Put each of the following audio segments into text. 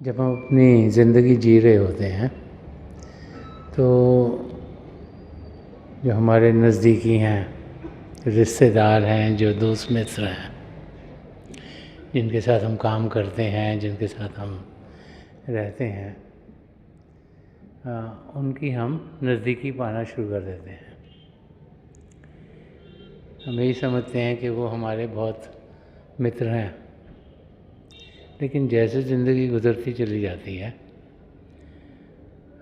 जब हम अपनी ज़िंदगी जी रहे होते हैं तो जो हमारे नज़दीकी हैं, रिश्तेदार हैं, जो दोस्त मित्र हैं, जिनके साथ हम काम करते हैं, जिनके साथ हम रहते हैं, उनकी हम नज़दीकी पाना शुरू कर देते हैं। हम यही समझते हैं कि वो हमारे बहुत मित्र हैं, लेकिन जैसे ज़िंदगी गुज़रती चली जाती है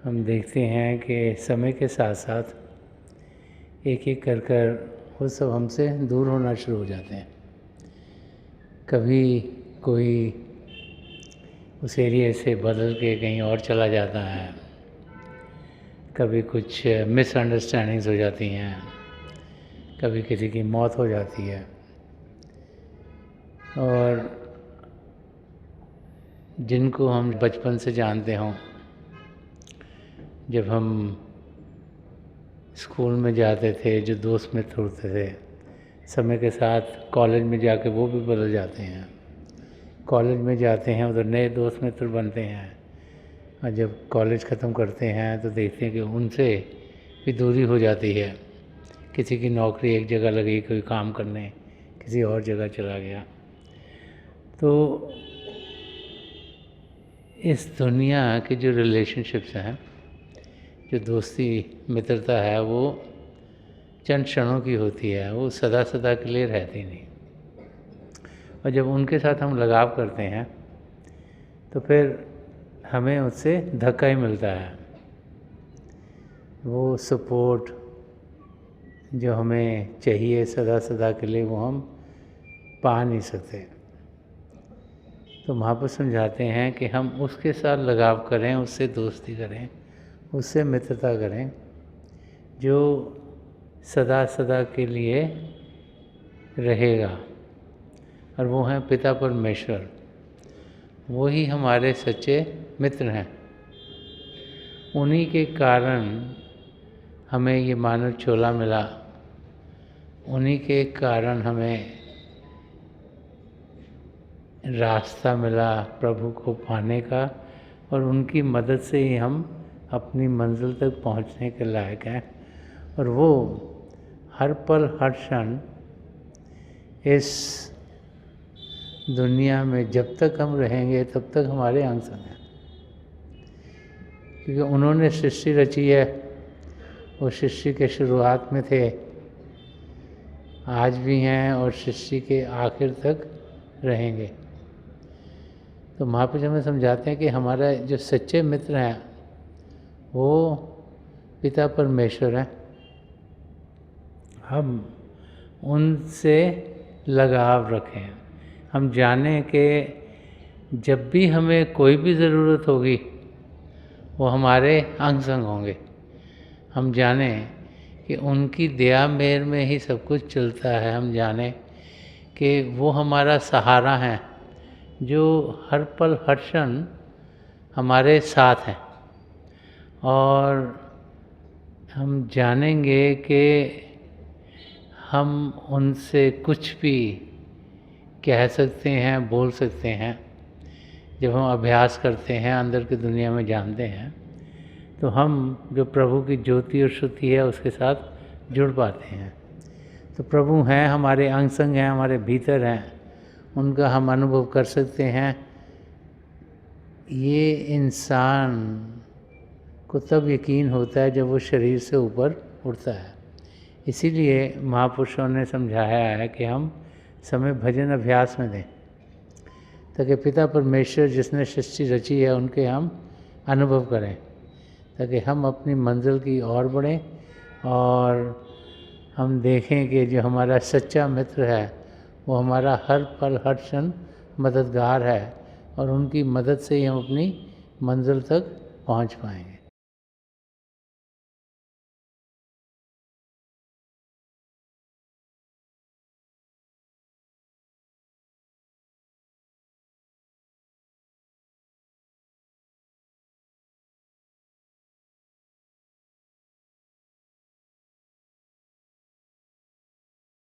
हम देखते हैं कि समय के साथ साथ एक एक कर वो सब हमसे दूर होना शुरू हो जाते हैं। कभी कोई उस एरिया से बदल के कहीं और चला जाता है, कभी कुछ मिसअंडरस्टैंडिंग्स हो जाती हैं, कभी किसी की मौत हो जाती है। और जिनको हम बचपन से जानते हों, जब हम स्कूल में जाते थे, जो दोस्त मित्र होते थे, समय के साथ कॉलेज में जाके वो भी बदल जाते हैं। कॉलेज में जाते हैं, उधर नए दोस्त मित्र बनते हैं, और जब कॉलेज ख़त्म करते हैं तो देखते हैं कि उनसे भी दूरी हो जाती है। किसी की नौकरी एक जगह लगी, कोई काम करने किसी और जगह चला गया। तो इस दुनिया के जो रिलेशनशिप्स हैं, जो दोस्ती मित्रता है, वो चंद क्षणों की होती है, वो सदा सदा के लिए रहती नहीं। और जब उनके साथ हम लगाव करते हैं तो फिर हमें उससे धक्का ही मिलता है। वो सपोर्ट जो हमें चाहिए सदा सदा के लिए, वो हम पा नहीं सकते। तो महापुरुष समझाते हैं कि हम उसके साथ लगाव करें, उससे दोस्ती करें, उससे मित्रता करें जो सदा सदा के लिए रहेगा, और वो हैं पिता परमेश्वर। वो ही हमारे सच्चे मित्र हैं। उन्हीं के कारण हमें ये मानव चोला मिला, उन्हीं के कारण हमें रास्ता मिला प्रभु को पाने का, और उनकी मदद से ही हम अपनी मंजिल तक पहुंचने के लायक हैं। और वो हर पल हर क्षण इस दुनिया में जब तक हम रहेंगे तब तक हमारे अंग संग हैं, क्योंकि उन्होंने सृष्टि रची है। वो सृष्टि के शुरुआत में थे, आज भी हैं, और सृष्टि के आखिर तक रहेंगे। तो महापुरुष हमें समझाते हैं कि हमारा जो सच्चे मित्र हैं वो पिता परमेश्वर हैं। हम उनसे लगाव रखें। हम जानें कि जब भी हमें कोई भी ज़रूरत होगी वो हमारे अंग संग होंगे। हम जानें कि उनकी दया मेहर में ही सब कुछ चलता है। हम जानें कि वो हमारा सहारा हैं, जो हर पल हर क्षण हमारे साथ हैं। और हम जानेंगे कि हम उनसे कुछ भी कह सकते हैं, बोल सकते हैं। जब हम अभ्यास करते हैं, अंदर की दुनिया में जानते हैं, तो हम जो प्रभु की ज्योति और श्रुति है उसके साथ जुड़ पाते हैं। तो प्रभु हैं, हमारे अंग संग हैं, हमारे भीतर हैं, उनका हम अनुभव कर सकते हैं। ये इंसान को तब यकीन होता है जब वो शरीर से ऊपर उठता है। इसीलिए महापुरुषों ने समझाया है कि हम समय भजन अभ्यास में दें, ताकि पिता परमेश्वर जिसने सृष्टि रची है उनके हम अनुभव करें, ताकि हम अपनी मंजिल की ओर बढ़ें और हम देखें कि जो हमारा सच्चा मित्र है वो हमारा हर पल हर क्षण मददगार है, और उनकी मदद से ही हम अपनी मंजिल तक पहुंच पाएंगे।